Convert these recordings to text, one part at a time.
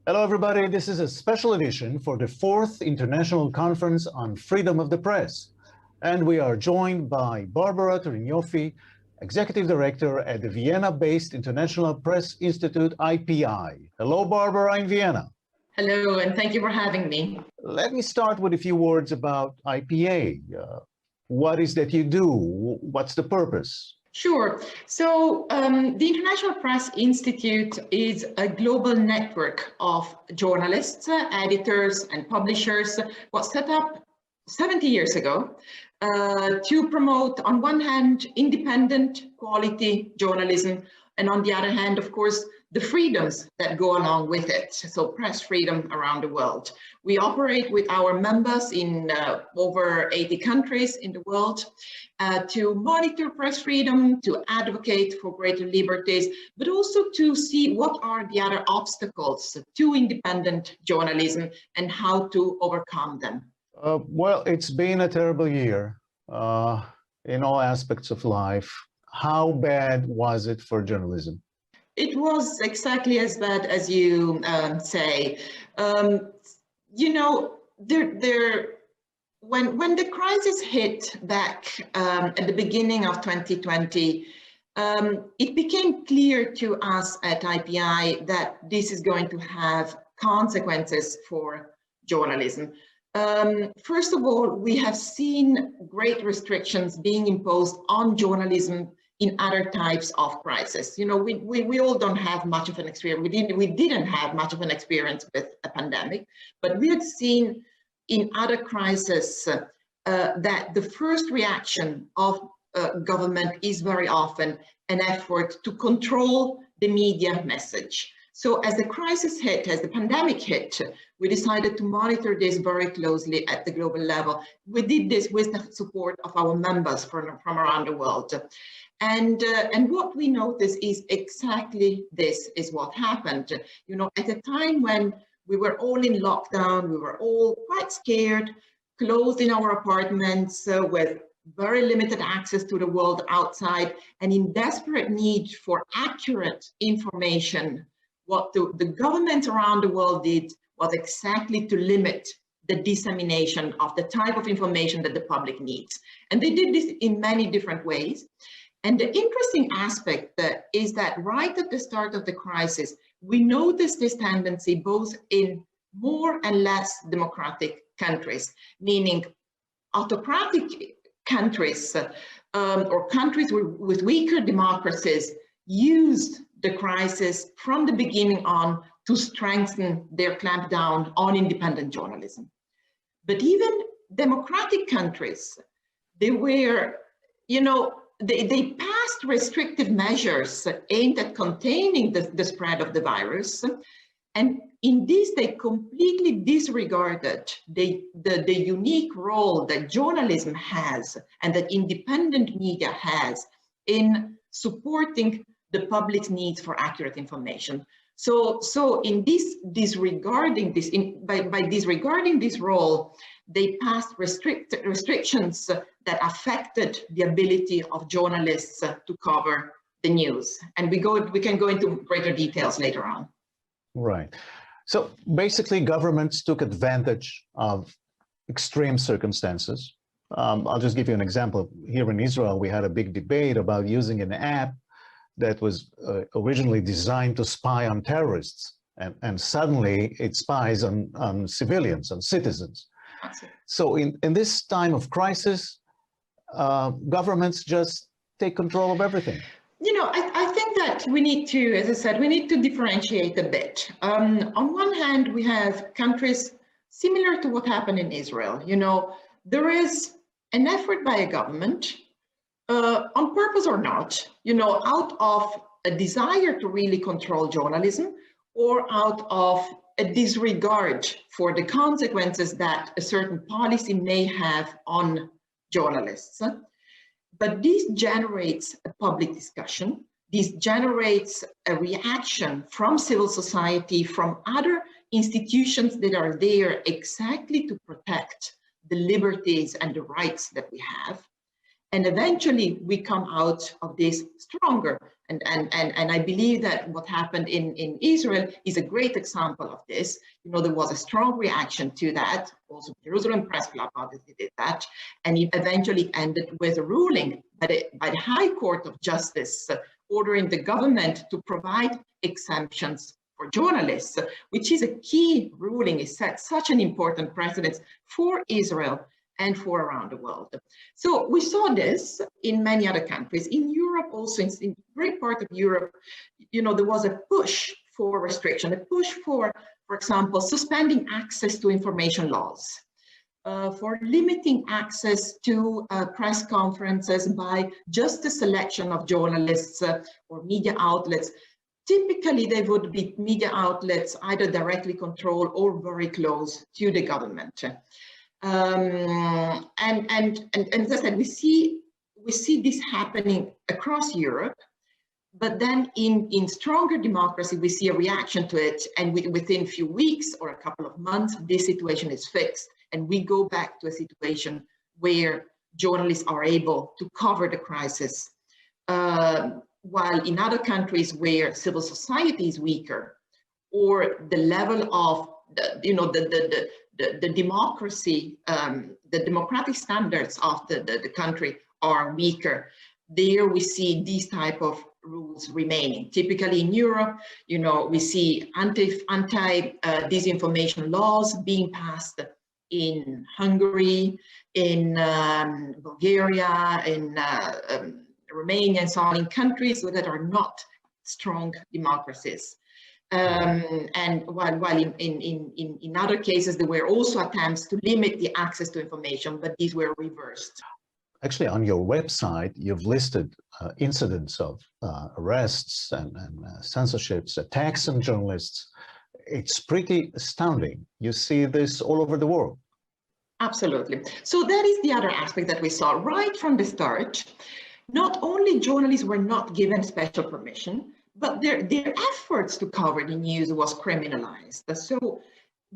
Hello, everybody. This is a special edition for the 4th International Conference on Freedom of the Press. And we are joined by Barbara Trionfi, Executive Director at the Vienna-based International Press Institute, IPI. Hello, Barbara, in Vienna. Hello, and thank you for having me. Let me start with a few words about IPA. What is that you do? What's the purpose? Sure. So the International Press Institute is a global network of journalists, editors, and publishers. Was set up 70 years ago to promote, on one hand, independent quality journalism, and on the other hand, of course, the freedoms that go along with it. So press freedom around the world. We operate with our members in over 80 countries in the world to monitor press freedom, to advocate for greater liberties, but also to see what are the other obstacles to independent journalism and how to overcome them. Well, it's been a terrible year in all aspects of life. How bad was it for journalism? It was exactly as bad as you say. You know, when the crisis hit back at the beginning of 2020, it became clear to us at IPI that this is going to have consequences for journalism. First of all, we have seen great restrictions being imposed on journalism in other types of crisis. You know, we all don't have much of an experience. We didn't have much of an experience with a pandemic, but we had seen in other crises that the first reaction of government is very often an effort to control the media message. So as the crisis hit, as the pandemic hit, we decided to monitor this very closely at the global level. We did this with the support of our members from around the world. And what we noticed is exactly this is what happened. You know, at a time when we were all in lockdown, we were all quite scared, closed in our apartments with very limited access to the world outside, and in desperate need for accurate information. What the governments around the world did was exactly to limit the dissemination of the type of information that the public needs. And they did this in many different ways. And the interesting aspect is that right at the start of the crisis, we noticed this tendency both in more and less democratic countries, meaning autocratic countries or countries with weaker democracies used the crisis from the beginning on to strengthen their clampdown on independent journalism. But even democratic countries, they were, you know, they passed restrictive measures aimed at containing the spread of the virus. And in this, they completely disregarded the unique role that journalism has and that independent media has in supporting the public's needs for accurate information. So in disregarding this role, they passed restrictions that affected the ability of journalists to cover the news. And we can go into greater details later on. Right. So basically, governments took advantage of extreme circumstances. I'll just give you an example. Here in Israel, we had a big debate about using an app that was originally designed to spy on terrorists, and suddenly it spies on civilians, on citizens. So in this time of crisis, governments just take control of everything. You know, I think that we need to, as I said, we need to differentiate a bit. On one hand, we have countries similar to what happened in Israel. You know, there is an effort by a government, on purpose or not, you know, out of a desire to really control journalism or out of a disregard for the consequences that a certain policy may have on journalists. But this generates a public discussion. This generates a reaction from civil society, from other institutions that are there exactly to protect the liberties and the rights that we have. And eventually we come out of this stronger. And I believe that what happened in Israel is a great example of this. You know, there was a strong reaction to that. Also, Jerusalem Press Club obviously did that. And it eventually ended with a ruling by the High Court of Justice ordering the government to provide exemptions for journalists, which is a key ruling. It set such an important precedent for Israel and for around the world. So we saw this in many other countries. In Europe also, in great part of Europe, you know, there was a push for restriction, a push for example, suspending access to information laws, for limiting access to press conferences by just a selection of journalists or media outlets. Typically, they would be media outlets either directly controlled or very close to the government. And as I said, we see this happening across Europe, but then in stronger democracy, we see a reaction to it, and within a few weeks or a couple of months, this situation is fixed, and we go back to a situation where journalists are able to cover the crisis, while in other countries where civil society is weaker, or the level of the democracy, the democratic standards of the country are weaker. There we see these type of rules remaining. Typically in Europe, you know, we see anti-disinformation laws being passed in Hungary, in Bulgaria, in Romania, and so on, in countries that are not strong democracies. And while in other cases, there were also attempts to limit the access to information, but these were reversed. Actually, on your website, you've listed incidents of arrests and censorships, attacks on journalists. It's pretty astounding. You see this all over the world. Absolutely. So that is the other aspect that we saw right from the start. Not only journalists were not given special permission, but their efforts to cover the news was criminalized. So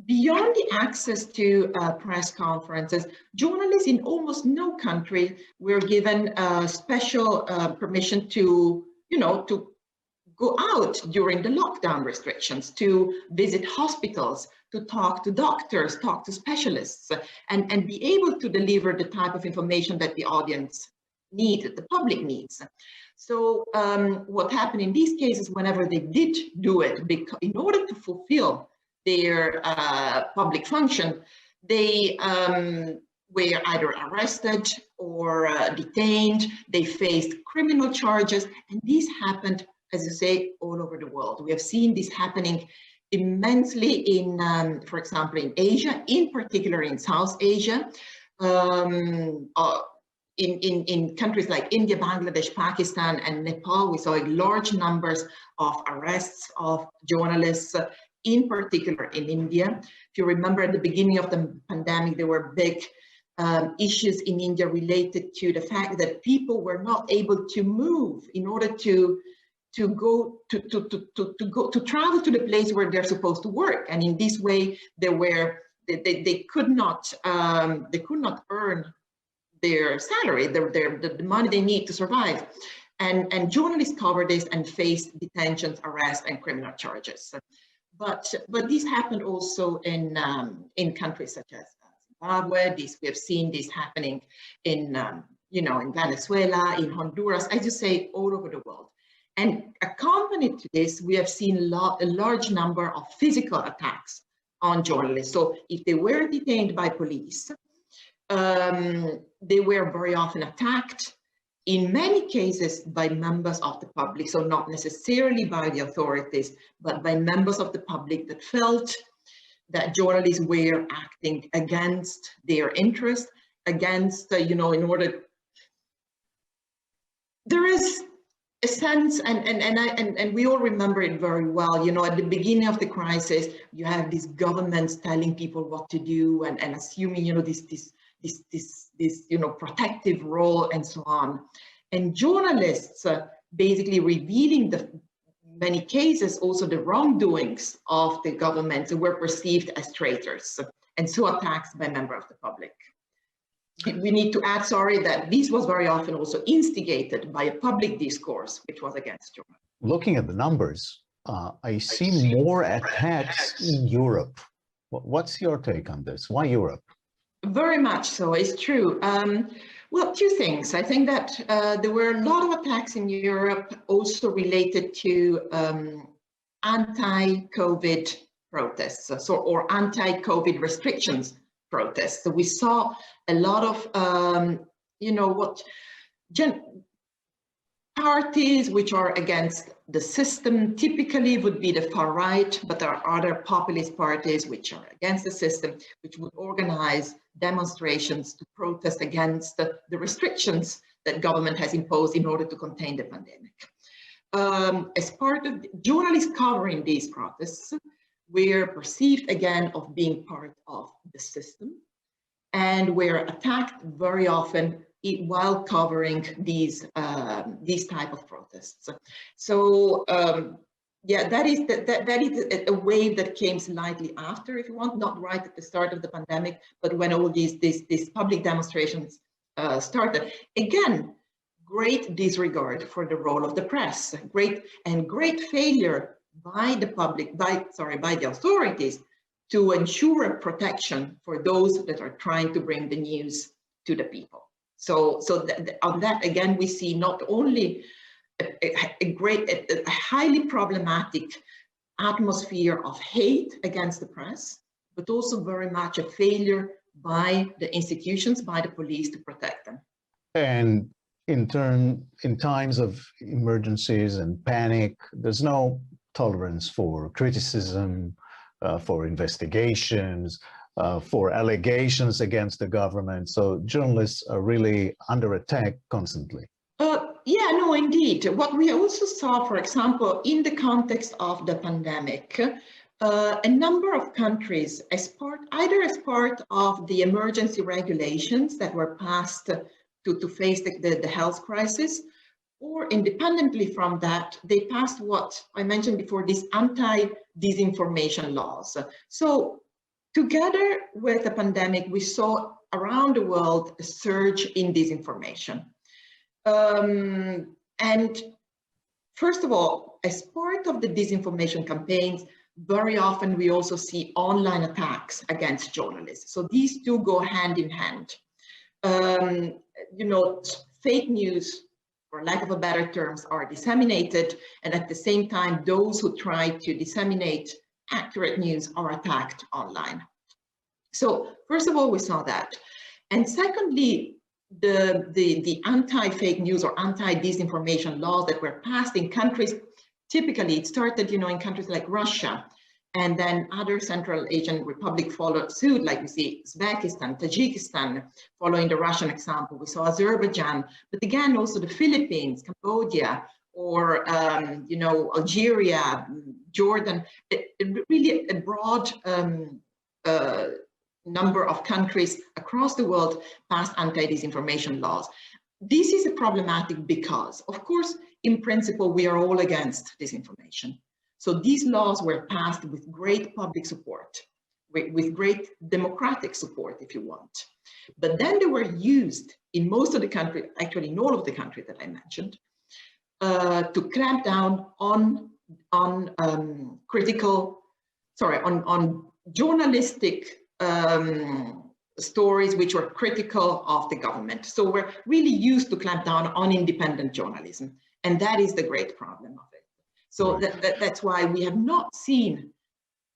beyond the access to press conferences, journalists in almost no country were given special permission to, you know, to go out during the lockdown restrictions, to visit hospitals, to talk to doctors, talk to specialists, and be able to deliver the type of information that the audience needs, the public needs. So what happened in these cases, whenever they did do it, because in order to fulfill their public function, they were either arrested or detained. They faced criminal charges, and this happened, as you say, all over the world. We have seen this happening immensely in, for example, in Asia, in particular in South Asia, in countries like India, Bangladesh, Pakistan, and Nepal. We saw large numbers of arrests of journalists, in particular in India. If you remember, at the beginning of the pandemic, there were big issues in India related to the fact that people were not able to move in order to travel to the place where they're supposed to work, and in this way they could not earn their salary, the money they need to survive, and journalists covered this and faced detentions, arrests, and criminal charges. But this happened also in countries such as Zimbabwe. We have seen this happening in in Venezuela, in Honduras, as you say, all over the world. And accompanied to this, we have seen a large number of physical attacks on journalists. So if they were detained by police, they were very often attacked, in many cases by members of the public, so not necessarily by the authorities, but by members of the public that felt that journalists were acting against their interest, against, in order. There is a sense, and we all remember it very well, at the beginning of the crisis, you have these governments telling people what to do and assuming, this protective role and so on. And journalists basically revealing many cases, also the wrongdoings of the government, were perceived as traitors and so attacks by members of the public. we need to add, sorry, that this was very often also instigated by a public discourse which was against journalism. Looking at the numbers, I see more attacks in Europe. What's your take on this? Why Europe? Very much so, it's true. Well, two things. I think that there were a lot of attacks in Europe also related to anti-COVID protests, or anti-COVID restrictions protests. So we saw a lot of, parties which are against the system typically would be the far right, but there are other populist parties which are against the system, which would organize demonstrations to protest against the restrictions that government has imposed in order to contain the pandemic. As part of journalists covering these protests, we're perceived again of being part of the system, and we're attacked very often while covering these type of protests. So yeah, that is a wave that came slightly after, if you want, not right at the start of the pandemic, but when all these public demonstrations started. Again, great disregard for the role of the press, great failure by the public, by the authorities to ensure protection for those that are trying to bring the news to the people. So on that, again, we see not only a highly problematic atmosphere of hate against the press, but also very much a failure by the institutions, by the police to protect them. And in times of emergencies and panic, there's no tolerance for criticism, for investigations, for allegations against the government. So journalists are really under attack constantly. Yeah, no, indeed. What we also saw, for example, in the context of the pandemic, a number of countries, either as part of the emergency regulations that were passed to face the health crisis, or independently from that, they passed what I mentioned before, these anti-disinformation laws. So together with the pandemic, we saw around the world a surge in disinformation. And first of all, as part of the disinformation campaigns, very often we also see online attacks against journalists. So these two go hand in hand. Fake news, for lack of a better terms, are disseminated, and at the same time, those who try to disseminate accurate news are attacked online. So first of all, we saw that. And secondly, the anti-fake news or anti-disinformation laws that were passed in countries, typically it started, in countries like Russia, and then other Central Asian republics followed suit, like we see Uzbekistan, Tajikistan, following the Russian example. We saw Azerbaijan, but again, also the Philippines, Cambodia, or Algeria, Jordan, really a broad number of countries across the world passed anti-disinformation laws. This is problematic because, of course, in principle, we are all against disinformation. So these laws were passed with great public support, with great democratic support, if you want. But then they were used in most of the countries, actually in all of the countries that I mentioned, to clamp down on journalistic stories which were critical of the government. So we're really used to clamp down on independent journalism, and that is the great problem of it. So that's why we have not seen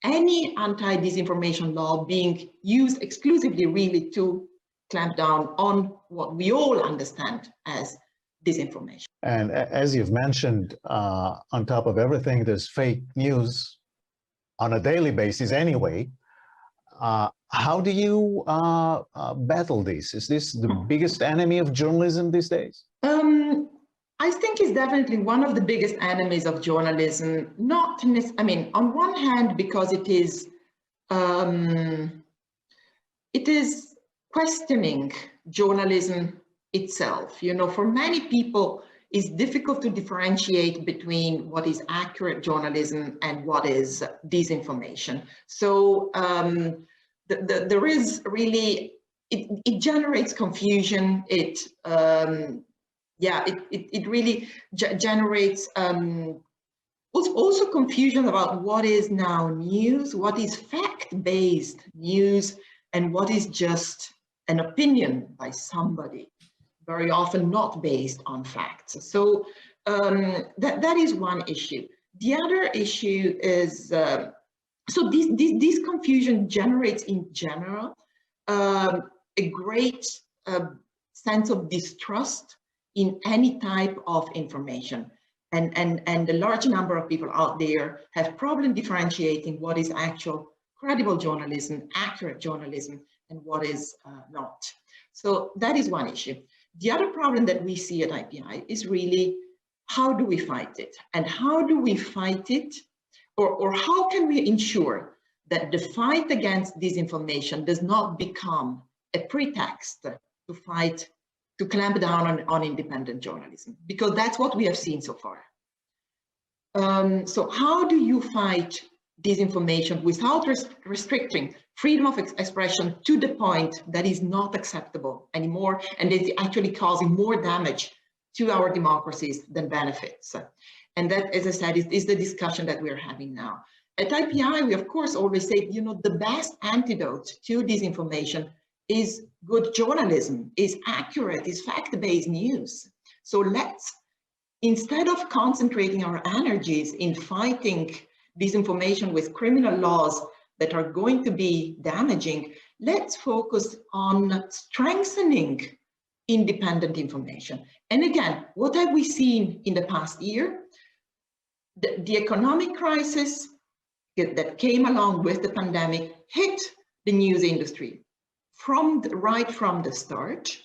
any anti-disinformation law being used exclusively really to clamp down on what we all understand as disinformation. And as you've mentioned, on top of everything, there's fake news on a daily basis anyway. How do you battle this? Is this the biggest enemy of journalism these days? I think it's definitely one of the biggest enemies of journalism. On one hand, because it is questioning journalism itself. For many people, it's difficult to differentiate between what is accurate journalism and what is disinformation. So there is really it generates confusion. It really generates also confusion about what is now news, what is fact-based news, and what is just an opinion by somebody, very often not based on facts. So that is one issue. The other issue is, so this confusion generates in general a great sense of distrust in any type of information. And a large number of people out there have problem differentiating what is actual credible journalism, accurate journalism, and what is not. So that is one issue. The other problem that we see at IPI is really, how do we fight it? And how do we fight it? Or how can we ensure that the fight against disinformation does not become a pretext to fight, to clamp down on independent journalism? Because that's what we have seen so far. So how do you fight disinformation without restricting freedom of expression to the point that is not acceptable anymore and is actually causing more damage to our democracies than benefits? And that, as I said, is the discussion that we're having now. At IPI, we of course always say, you know, the best antidote to disinformation is good journalism, is accurate, is fact-based news. So let's, instead of concentrating our energies in fighting disinformation with criminal laws that are going to be damaging, let's focus on strengthening independent information. And again, what have we seen in the past year? The economic crisis that came along with the pandemic hit the news industry right from the start.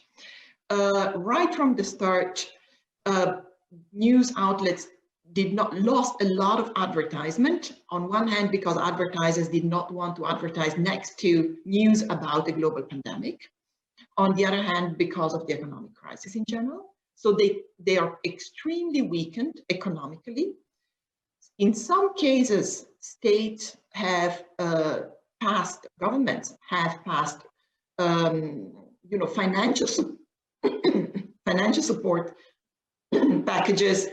News outlets lost a lot of advertisement. On one hand, because advertisers did not want to advertise next to news about the global pandemic. On the other hand, because of the economic crisis in general. So they are extremely weakened economically. In some cases, states have passed, governments have passed, financial support packages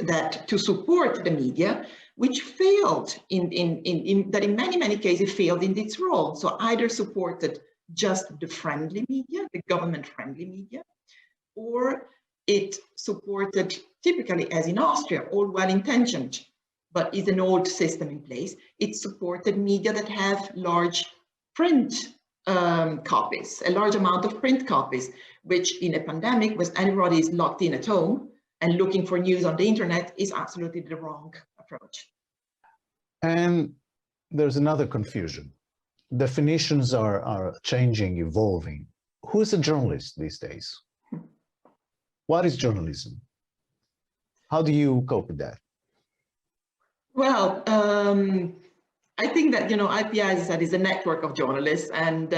to support the media, which failed that in many cases failed in its role. So either supported just the friendly media, the government-friendly media, or it supported, typically as in Austria, all well-intentioned, but is an old system in place. It supported media that have large print copies, a large amount of print copies, which in a pandemic, when everybody is locked in at home and looking for news on the internet, is absolutely the wrong approach. And there's another confusion. Definitions are changing, evolving. Who's a journalist these days? What is journalism? How do you cope with that? Well, I think that, IPI, as I said, is a network of journalists, and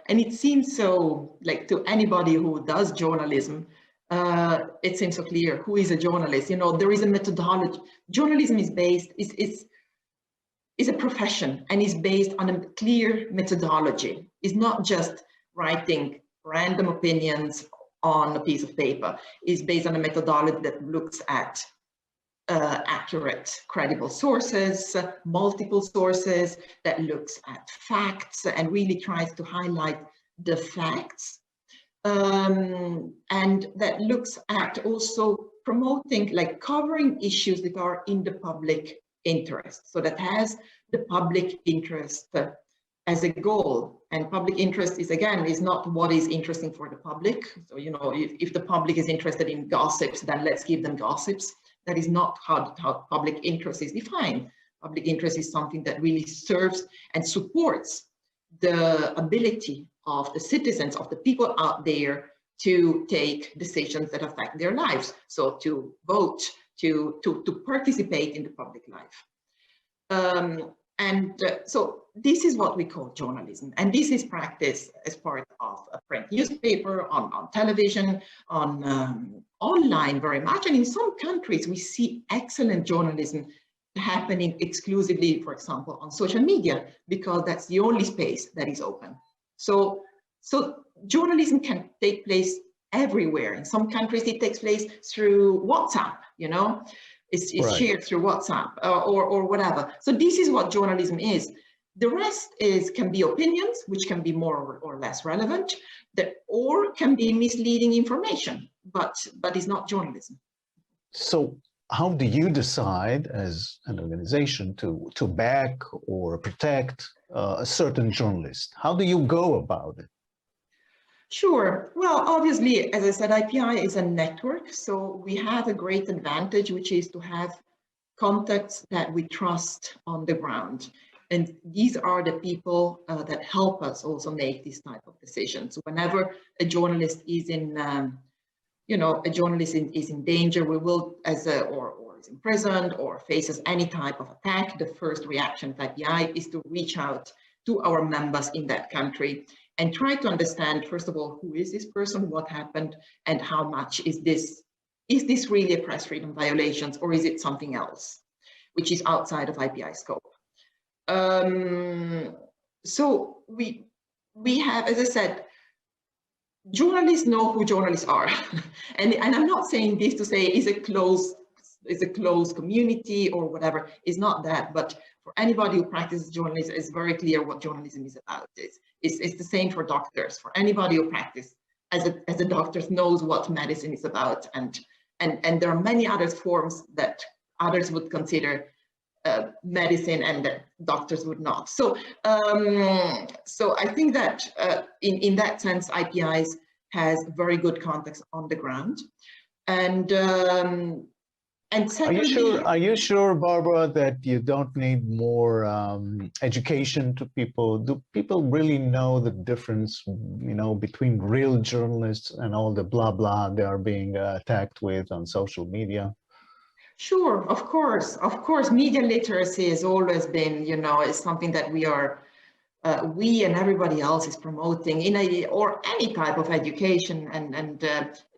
it seems so, like, to anybody who does journalism, it seems so clear who is a journalist. There is a methodology. Journalism is a profession and is based on a clear methodology. It's not just writing random opinions on a piece of paper. It's based on a methodology that looks at accurate, credible sources, multiple sources, that looks at facts and really tries to highlight the facts. And that looks at also promoting, like covering issues that are in the public interest. So that has the public interest as a goal. And public interest is not what is interesting for the public. So, if the public is interested in gossips, then let's give them gossips. That is not how public interest is defined. Public interest is something that really serves and supports the ability of the citizens, of the people out there, to take decisions that affect their lives. So to vote, to participate in the public life. So this is what we call journalism. And this is practiced as part of a print newspaper, on television, on online very much. And in some countries, we see excellent journalism happening exclusively, for example, on social media, because that's the only space that is open. So journalism can take place everywhere. In some countries, it takes place through WhatsApp, you know, it's Right. shared through WhatsApp or whatever. So this is what journalism is. The rest can be opinions, which can be more or less relevant, or can be misleading information, but it's not journalism. So how do you decide as an organization to back or protect a certain journalist? How do you go about it? Sure. Well, obviously, as I said, IPI is a network, so we have a great advantage, which is to have contacts that we trust on the ground. And these are the people that help us also make this type of decisions. Whenever a journalist is in, a journalist is in danger, we will, or is imprisoned or faces any type of attack, the first reaction at IPI is to reach out to our members in that country and try to understand, first of all, who is this person, what happened, and how much is this really a press freedom violations, or is it something else, which is outside of IPI scope. So we have, as I said, journalists know who journalists are, and I'm not saying this to say is a closed community or whatever. It's not that, but for anybody who practices journalism, it's very clear what journalism is about. It's the same for doctors. For anybody who practices as a doctor knows what medicine is about, and there are many other forms that others would consider medicine and that doctors would not. So so I think that in that sense, IPIs has very good contacts on the ground, and secondly, Are you sure, Barbara, that you don't need more education to people? Do people really know the difference, between real journalists and all the blah blah they are being attacked with on social media? Sure, of course, media literacy has always been, is something that we and everybody else is promoting or any type of education. And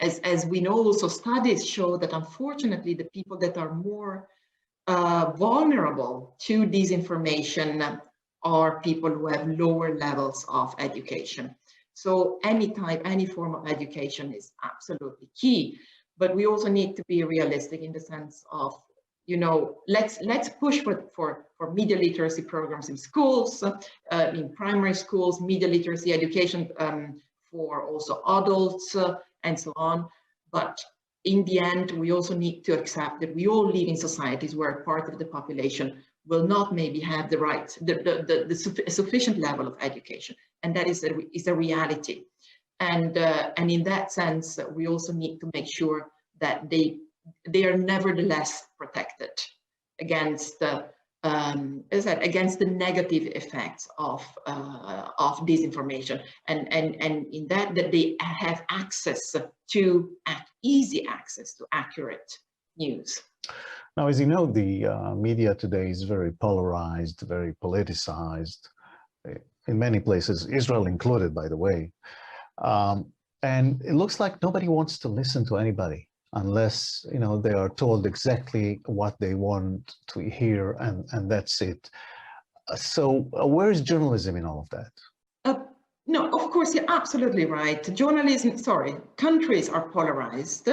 as we know, also studies show that unfortunately the people that are more vulnerable to disinformation are people who have lower levels of education. So any form of education is absolutely key. But we also need to be realistic in the sense of, let's push for media literacy programs in schools, in primary schools, media literacy education for also adults and so on. But in the end, we also need to accept that we all live in societies where part of the population will not maybe have the sufficient level of education, and that is a reality. And in that sense, we also need to make sure that they are nevertheless protected against against the negative effects of disinformation, and in that they have easy access to accurate news. Now, as you know, the media today is very polarized, very politicized, in many places, Israel included, by the way. And it looks like nobody wants to listen to anybody unless, they are told exactly what they want to hear, and that's it. So where is journalism in all of that? No, of course, you're absolutely right. Countries are polarized,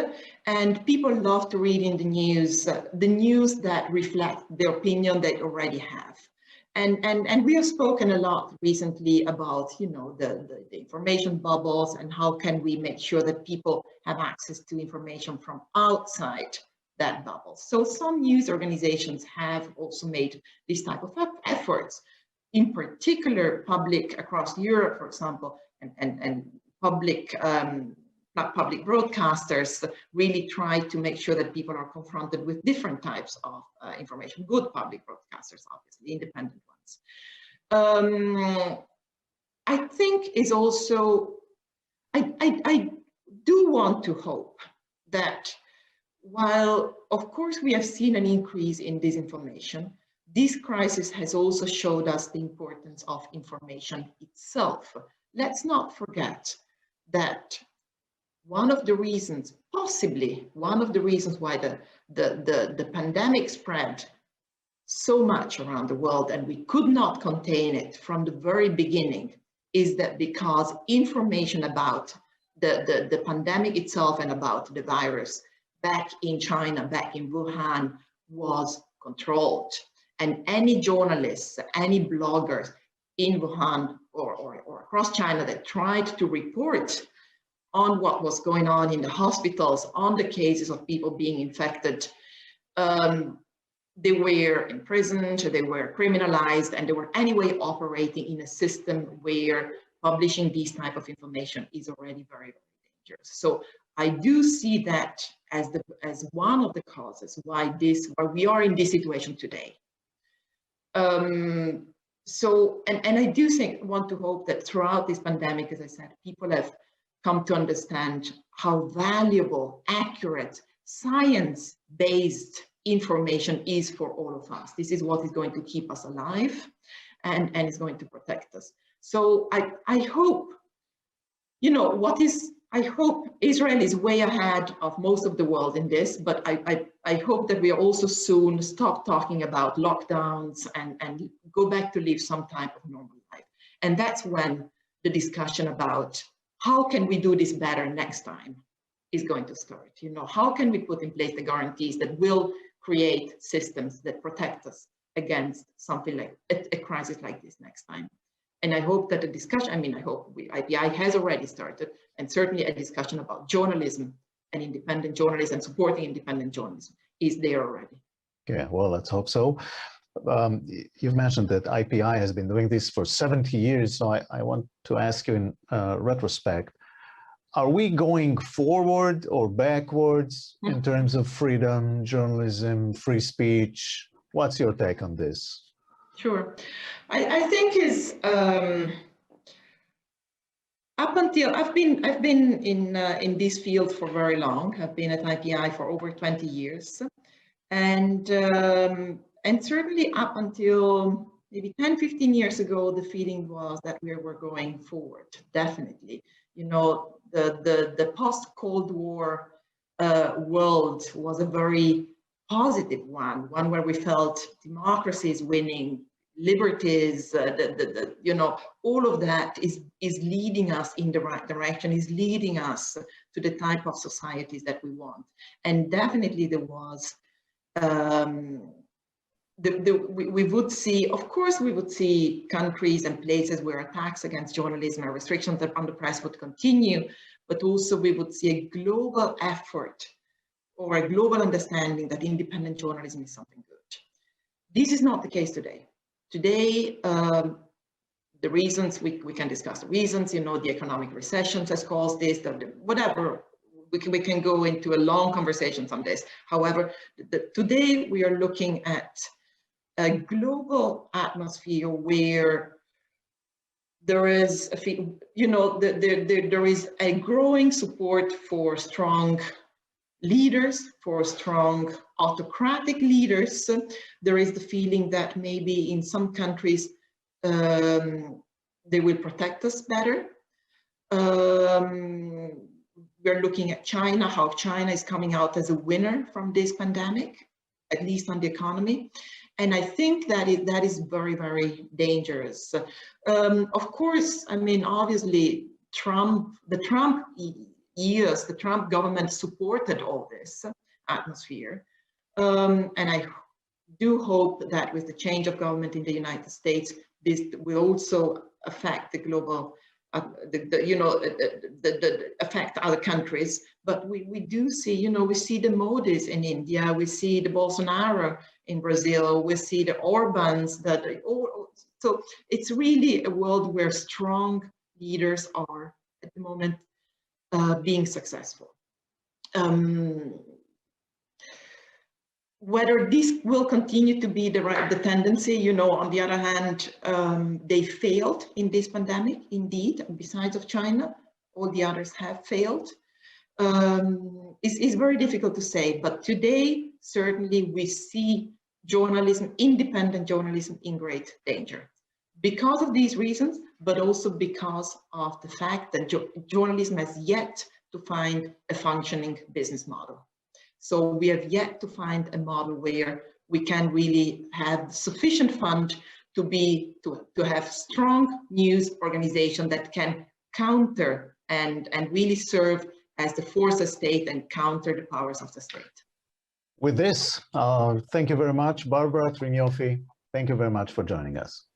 and people love to read in the news that reflect the opinion they already have. And we have spoken a lot recently about, the information bubbles and how can we make sure that people have access to information from outside that bubble. So some news organizations have also made this type of efforts. In particular, public across Europe, for example, and public broadcasters really try to make sure that people are confronted with different types of information. Good public broadcasters, obviously, independent ones. I think is also, I do want to hope that while, of course, we have seen an increase in disinformation, this crisis has also showed us the importance of information itself. Let's not forget that possibly one of the reasons why the pandemic spread so much around the world and we could not contain it from the very beginning is that because information about the pandemic itself and about the virus back in China, back in Wuhan, was controlled. And any journalists, any bloggers in Wuhan or across China that tried to report on what was going on in the hospitals, on the cases of people being infected, they were imprisoned, they were criminalized, and they were anyway operating in a system where publishing these type of information is already very, very dangerous. So I do see that as one of the causes why we are in this situation today. So I do want to hope that throughout this pandemic, as I said, people have come to understand how valuable, accurate, science-based information is for all of us. This is what is going to keep us alive and is going to protect us. So I hope, I hope Israel is way ahead of most of the world in this, but I hope that we also soon stop talking about lockdowns and go back to live some type of normal life. And that's when the discussion about how can we do this better next time is going to start. How can we put in place the guarantees that will create systems that protect us against something like a crisis like this next time. And I hope that the discussion, I hope IPI has already started, and certainly a discussion about journalism and independent journalism and supporting independent journalism is there already. Yeah, well, let's hope so. You've mentioned that IPI has been doing this for 70 years, so I want to ask you in retrospect, are we going forward or backwards in terms of freedom, journalism, free speech? What's your take on this? Sure. I think is up until I've been in this field for very long. I've been at IPI for over 20 years, and certainly up until maybe 10, 15 years ago, the feeling was that we were going forward. Definitely, the post-Cold War world was a very positive one where we felt democracy is winning, liberties, all of that is leading us in the right direction, is leading us to the type of societies that we want. And definitely there was, we would see, of course, we would see countries and places where attacks against journalism and restrictions on the press would continue, but also we would see a global effort or a global understanding that independent journalism is something good. This is not the case today. Today, the reasons, we can discuss the reasons, the economic recessions has caused this, whatever, we can go into a long conversation on this. However, today we are looking at a global atmosphere where there is, there is a growing support for strong leaders, for strong autocratic leaders. There is the feeling that maybe in some countries they will protect us better. We're looking at China, how China is coming out as a winner from this pandemic, at least on the economy. And I think that is very, very dangerous. Of course, obviously, the Trump years, the Trump government supported all this atmosphere. And I do hope that with the change of government in the United States, this will also affect the global, affect other countries. But we do see, we see the Modis in India, we see the Bolsonaro in Brazil, we see the Orbans, so it's really a world where strong leaders are at the moment being successful. Whether this will continue to be the tendency, on the other hand, they failed in this pandemic, indeed, besides of China, all the others have failed. It's very difficult to say, but today, certainly we see journalism, independent journalism, in great danger. Because of these reasons, but also because of the fact that journalism has yet to find a functioning business model. So we have yet to find a model where we can really have sufficient fund to have strong news organization that can counter and really serve as the force of state and counter the powers of the state. With this, thank you very much, Barbara Trionfi. Thank you very much for joining us.